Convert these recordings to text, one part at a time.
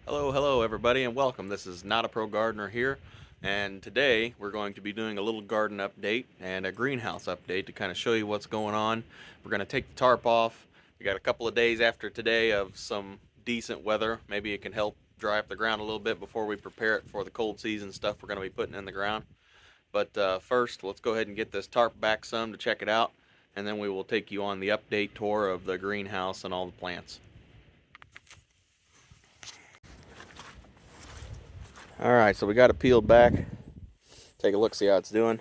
Hello everybody, and welcome. This is Not a Pro Gardener here, and today we're going to be doing a little garden update and a greenhouse update to kind of show you what's going on. We're going to take the tarp off. We got a couple of days after today of some decent weather. Maybe it can help dry up the ground a little bit before we prepare it for the cold season stuff we're going to be putting in the ground. But first, let's go ahead and get this tarp back some to check it out, and then we will take you on the update tour of the greenhouse and all the plants. Alright, so we got it peeled back. Take a look, see how it's doing.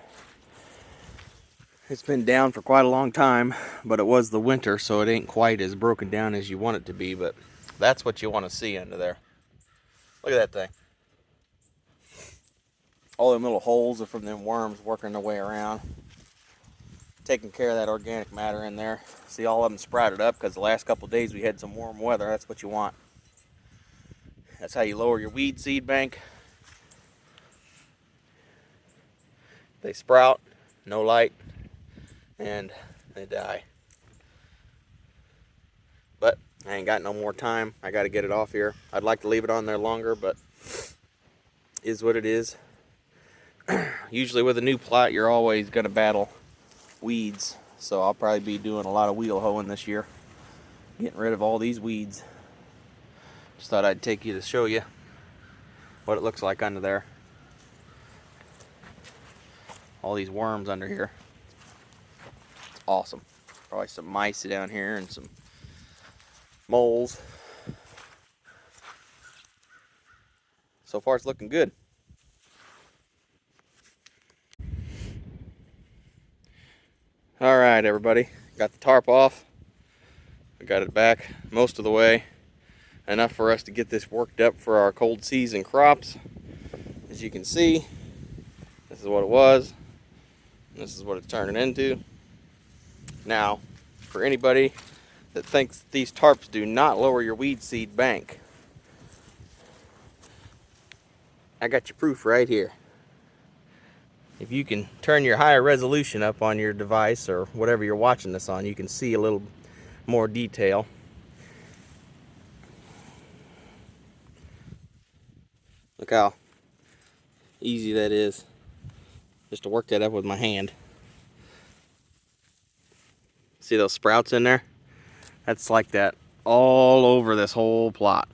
It's been down for quite a long time, but it was the winter, so it ain't quite as broken down as you want it to be, but that's what you want to see under there. Look at that thing. All them little holes are from them worms working their way around, taking care of that organic matter in there. See, all of them sprouted up because the last couple of days we had some warm weather. That's what you want. That's how you lower your weed seed bank. They sprout, no light, and they die. But I ain't got no more time. I got to get it off here. I'd like to leave it on there longer, but is what it is. Usually with a new plot, you're always going to battle weeds, so I'll probably be doing a lot of wheel hoeing this year, getting rid of all these weeds. Just thought I'd take you to show you what it looks like under there. All these worms under here. It's awesome. Probably some mice down here and some moles. So far it's looking good. Alright everybody, got the tarp off. I got it back most of the way. Enough for us to get this worked up for our cold season crops. As you can see, this is what it was. This is what it's turning into. Now, for anybody that thinks these tarps do not lower your weed seed bank, I got your proof right here. If you can turn your higher resolution up on your device or whatever you're watching this on, you can see a little more detail. Look how easy that is just to work that up with my hand. See those sprouts in there? That's like that all over this whole plot.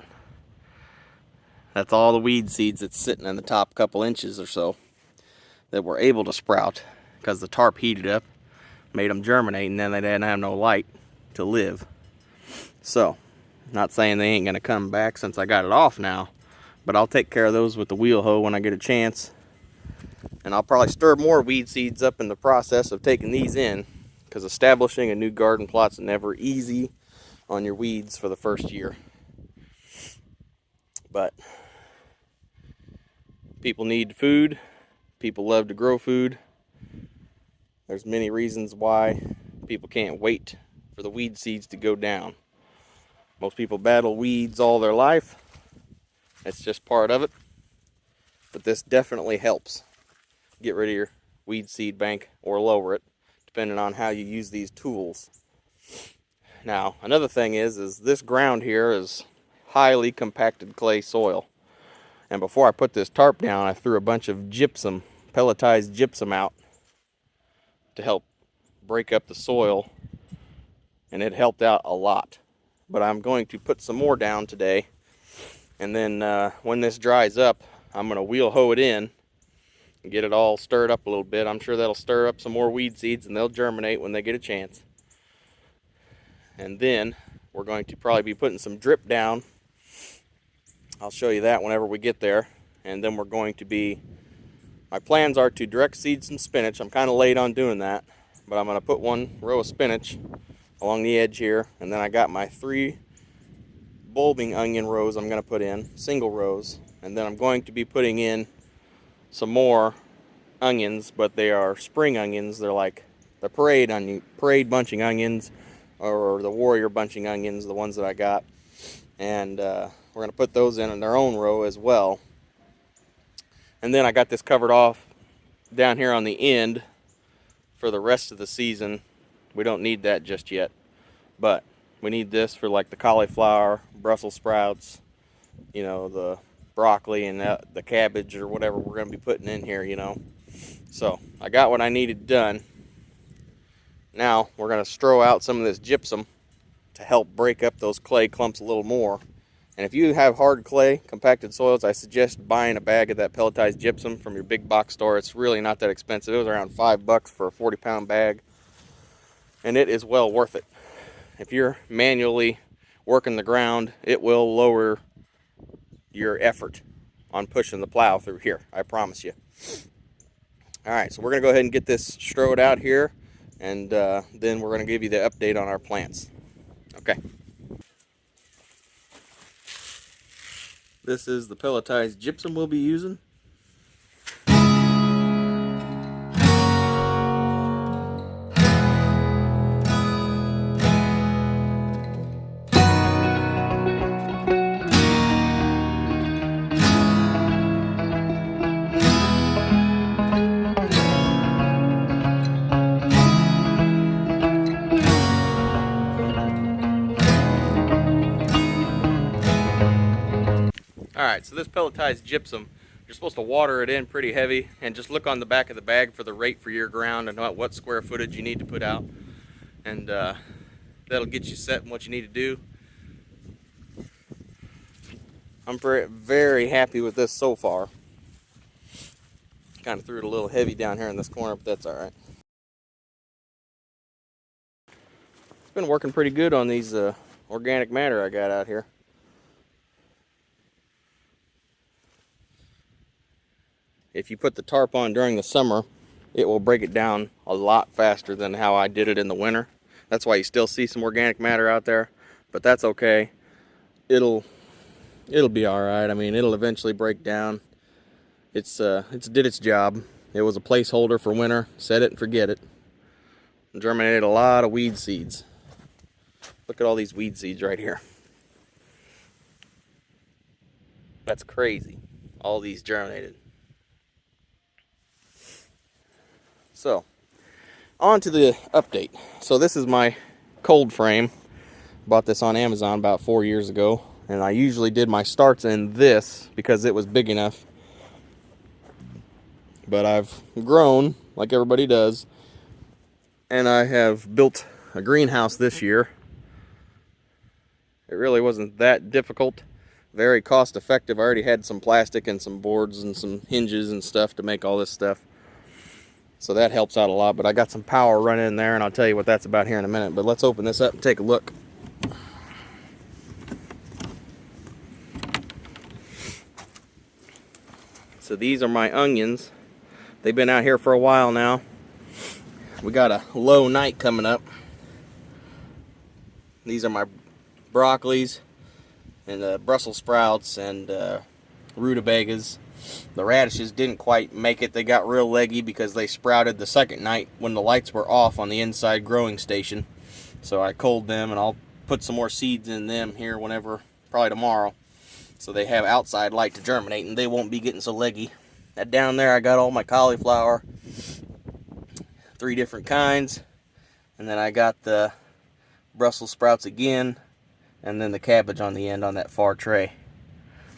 That's all the weed seeds that's sitting in the top couple inches or so that were able to sprout because the tarp heated up, made them germinate, and then they didn't have no light to live. So, not saying they ain't gonna come back since I got it off now, but I'll take care of those with the wheel hoe when I get a chance. And I'll probably stir more weed seeds up in the process of taking these in, because establishing a new garden plot's never easy on your weeds for the first year. But people need food. People love to grow food. There's many reasons why people can't wait for the weed seeds to go down. Most people battle weeds all their life. It's just part of it. But this definitely helps get rid of your weed seed bank or lower it, depending on how you use these tools. Now, another thing is this ground here is highly compacted clay soil. And before I put this tarp down, I threw a bunch of gypsum, pelletized gypsum out to help break up the soil, and it helped out a lot. But I'm going to put some more down today, and then when this dries up, I'm going to wheel hoe it in and get it all stirred up a little bit. I'm sure that'll stir up some more weed seeds, and they'll germinate when they get a chance. And then we're going to probably be putting some drip down. I'll show you that whenever we get there. And then we're going to be, my plans are to direct seed some spinach. I'm kind of late on doing that, but I'm going to put one row of spinach along the edge here, and then I got my 3 bulbing onion rows I'm going to put in, single rows, and then I'm going to be putting in some more onions, but they are spring onions. They're like the parade bunching onions, or the warrior bunching onions, the ones that I got, and we're going to put those in their own row as well. And then I got this covered off down here on the end for the rest of the season. We don't need that just yet, but we need this for like the cauliflower, Brussels sprouts, you know, the broccoli and the cabbage or whatever we're going to be putting in here, you know. So I got what I needed done. Now we're going to strow out some of this gypsum to help break up those clay clumps a little more. And if you have hard clay, compacted soils, I suggest buying a bag of that pelletized gypsum from your big box store. It's really not that expensive. It was around $5 for a 40-pound bag, and it is well worth it. If you're manually working the ground, it will lower your effort on pushing the plow through here, I promise you. All right, so we're going to go ahead and get this strode out here, and then we're going to give you the update on our plants. Okay. This is the pelletized gypsum we'll be using. Alright, so this pelletized gypsum, you're supposed to water it in pretty heavy and just look on the back of the bag for the rate for your ground and what square footage you need to put out. And that'll get you set in what you need to do. I'm very happy with this so far. Kind of threw it a little heavy down here in this corner, but that's alright. It's been working pretty good on these organic matter I got out here. If you put the tarp on during the summer, it will break it down a lot faster than how I did it in the winter. That's why you still see some organic matter out there, but that's okay. It'll be all right. I mean, it'll eventually break down. It's did its job. It was a placeholder for winter. Set it and forget it. Germinated a lot of weed seeds. Look at all these weed seeds right here. That's crazy. All these germinated. So, on to the update. So this is my cold frame. Bought this on Amazon about 4 years ago, and I usually did my starts in this because it was big enough. But I've grown like everybody does, and I have built a greenhouse this year. It really wasn't that difficult, very cost effective. I already had some plastic and some boards and some hinges and stuff to make all this stuff. So that helps out a lot, but I got some power running in there, and I'll tell you what that's about here in a minute. But let's open this up and take a look. So these are my onions. They've been out here for a while now. We got a low night coming up. These are my broccolis and Brussels sprouts and rutabagas. The radishes didn't quite make it. They got real leggy because they sprouted the second night when the lights were off on the inside growing station. So I culled them, and I'll put some more seeds in them here whenever, probably tomorrow, so they have outside light to germinate and they won't be getting so leggy. Now down there I got all my cauliflower, 3 different kinds, and then I got the Brussels sprouts again, and then the cabbage on the end on that far tray.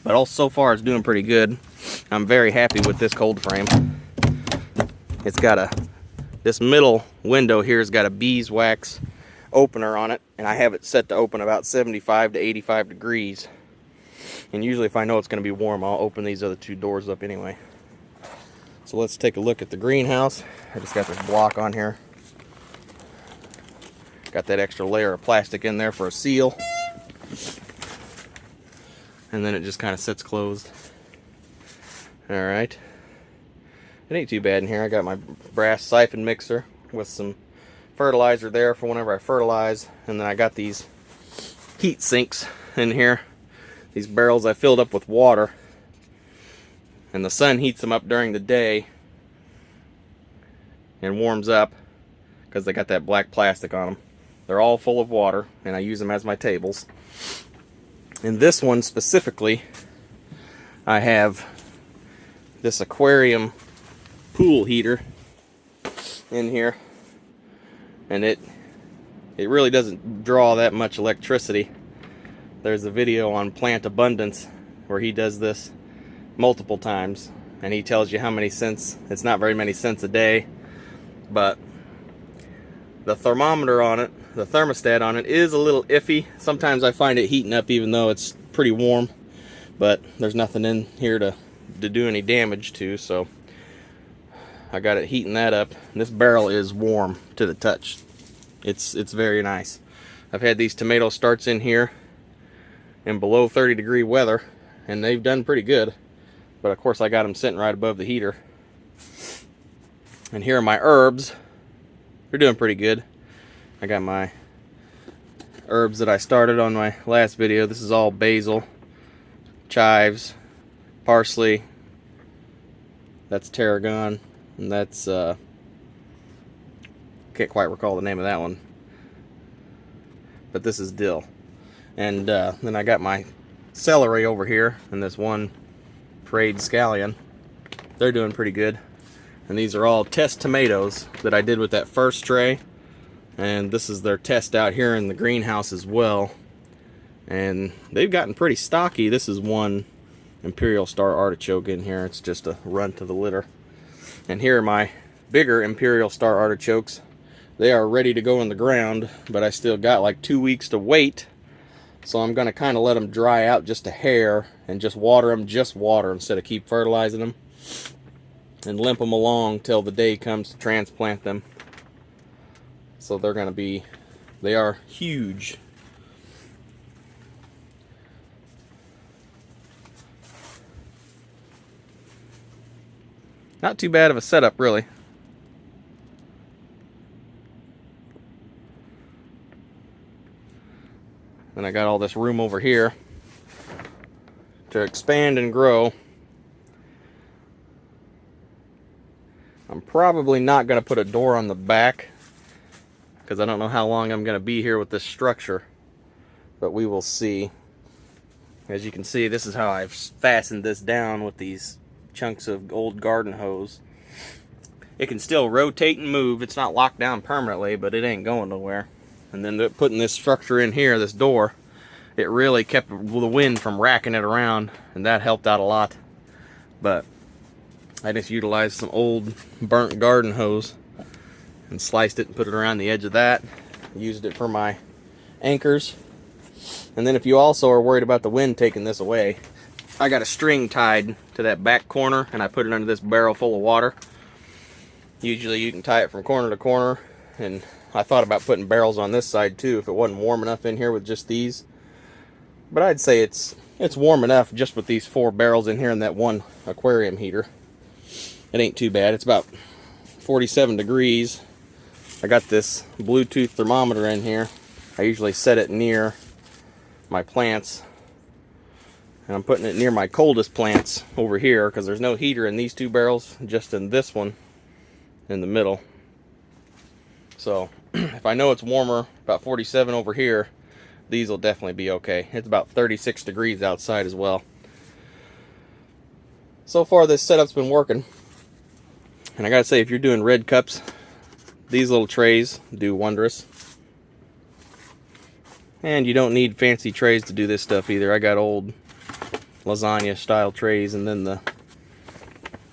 But all so far it's doing pretty good. I'm very happy with this cold frame. It's got this middle window here has got a beeswax opener on it, and I have it set to open about 75 to 85 degrees. And usually if I know it's going to be warm, I'll open these other 2 doors up anyway. So let's take a look at the greenhouse. I just got this block on here. Got that extra layer of plastic in there for a seal. And then it just kind of sits closed. Alright. It ain't too bad in here. I got my brass siphon mixer with some fertilizer there for whenever I fertilize. And then I got these heat sinks in here. These barrels I filled up with water. And the sun heats them up during the day and warms up because they got that black plastic on them. They're all full of water, and I use them as my tables. In this one specifically, I have this aquarium pool heater in here, and it really doesn't draw that much electricity. There's a video on Plant Abundance where he does this multiple times, and he tells you how many cents. It's not very many cents a day, but the thermometer on it, the thermostat on it, is a little iffy. Sometimes I find it heating up even though it's pretty warm, but there's nothing in here to do any damage to, so I got it heating that up. And this barrel is warm to the touch. It's very nice. I've had these tomato starts in here in below 30-degree weather, and they've done pretty good. But of course I got them sitting right above the heater. And here are my herbs. They're doing pretty good. I got my herbs that I started on my last video. This is all basil, chives, parsley. That's tarragon, and that's can't quite recall the name of that one. But this is dill. And then I got my celery over here, and this one parade scallion. They're doing pretty good. And these are all test tomatoes that I did with that first tray. And this is their test out here in the greenhouse as well. And they've gotten pretty stocky. This is one Imperial Star artichoke in here. It's just a run to the litter. And here are my bigger Imperial Star artichokes. They are ready to go in the ground, but I still got like 2 weeks to wait. So I'm going to kind of let them dry out just a hair and just water them, instead of keep fertilizing them. And limp them along till the day comes to transplant them. So they're going to be, they are huge. Not too bad of a setup, really. And I got all this room over here to expand and grow. I'm probably not going to put a door on the back because I don't know how long I'm going to be here with this structure, but we will see. As you can see, this is how I've fastened this down with these chunks of old garden hose. It can still rotate and move. It's not locked down permanently, but it ain't going nowhere. And then putting this structure in here, this door, it really kept the wind from racking it around, and that helped out a lot. But I just utilized some old burnt garden hose and sliced it and put it around the edge of that. Used it for my anchors. And then if you also are worried about the wind taking this away, I got a string tied to that back corner, and I put it under this barrel full of water. Usually you can tie it from corner to corner, and I thought about putting barrels on this side too if it wasn't warm enough in here with just these. But I'd say it's warm enough just with these 4 barrels in here and that one aquarium heater. It ain't too bad. It's about 47 degrees. I got this Bluetooth thermometer in here. I usually set it near my plants. And I'm putting it near my coldest plants over here because there's no heater in these 2 barrels, just in this one in the middle. So if I know it's warmer, about 47 over here, these will definitely be okay. It's about 36 degrees outside as well. So far this setup's been working. And I gotta say, if you're doing red cups, these little trays do wondrous. And you don't need fancy trays to do this stuff either. I got old lasagna style trays, and then the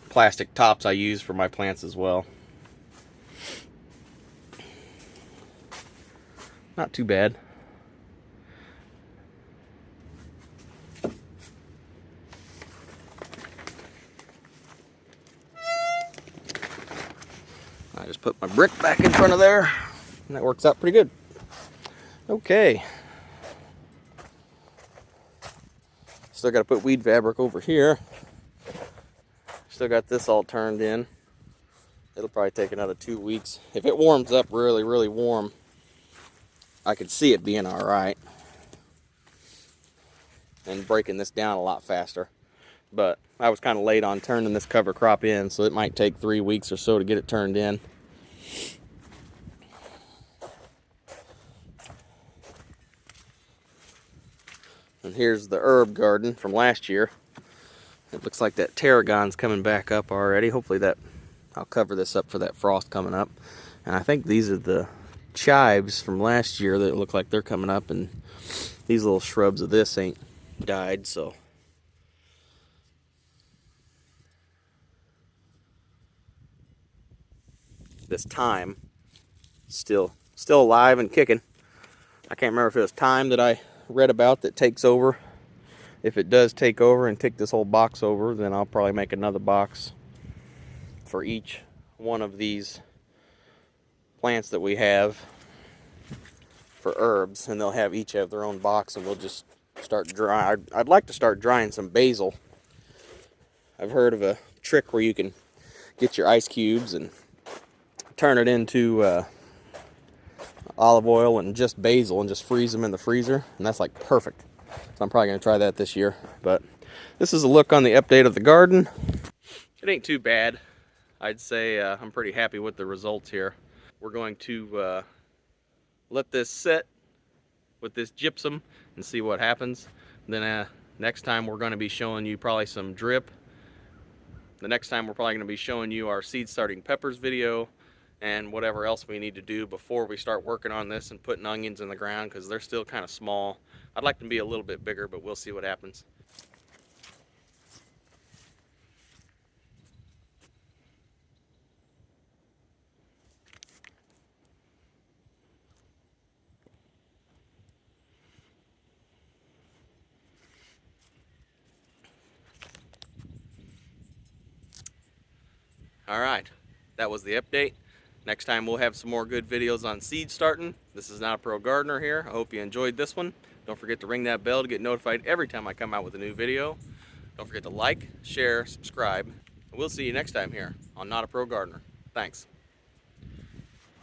plastic tops I use for my plants as well. Not too bad. I just put my brick back in front of there, and that works out pretty good. Okay. Still got to put weed fabric over here. Still got this all turned in. It'll probably take another 2 weeks. If it warms up really, really warm, I could see it being all right and breaking this down a lot faster. But I was kind of late on turning this cover crop in, so it might take 3 weeks or so to get it turned in. And here's the herb garden from last year. It looks like that tarragon's coming back up already. Hopefully I'll cover this up for that frost coming up. And I think these are the chives from last year that look like they're coming up, and these little shrubs of this ain't died, so this thyme still alive and kicking. I can't remember if it was thyme that I read about that takes over. If it does take over and take this whole box over, then I'll probably make another box for each one of these plants that we have for herbs, and they'll have each have their own box, and we'll just start drying. I'd like to start drying some basil. I've heard of a trick where you can get your ice cubes and turn it into olive oil and just basil and just freeze them in the freezer, and that's like perfect. So I'm probably going to try that this year. But this is a look on the update of the garden. It ain't too bad. I'd say I'm pretty happy with the results here. We're going to let this sit with this gypsum and see what happens. Then next time we're going to be showing you probably some drip. The next time we're probably going to be showing you our seed starting peppers video and whatever else we need to do before we start working on this and putting onions in the ground, because they're still kind of small. I'd like them to be a little bit bigger, but we'll see what happens. All right, that was the update. Next time we'll have some more good videos on seed starting. This is Not a Pro Gardener here. I hope you enjoyed this one. Don't forget to ring that bell to get notified every time I come out with a new video. Don't forget to like, share, subscribe, and we'll see you next time here on Not a Pro Gardener. Thanks.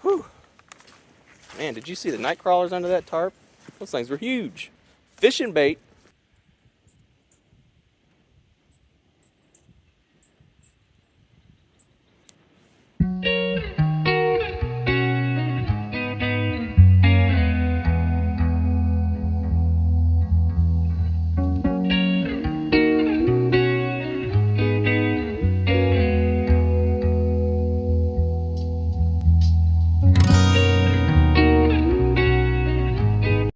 Whew. Man, did you see the night crawlers under that tarp? Those things were huge. Fishing bait.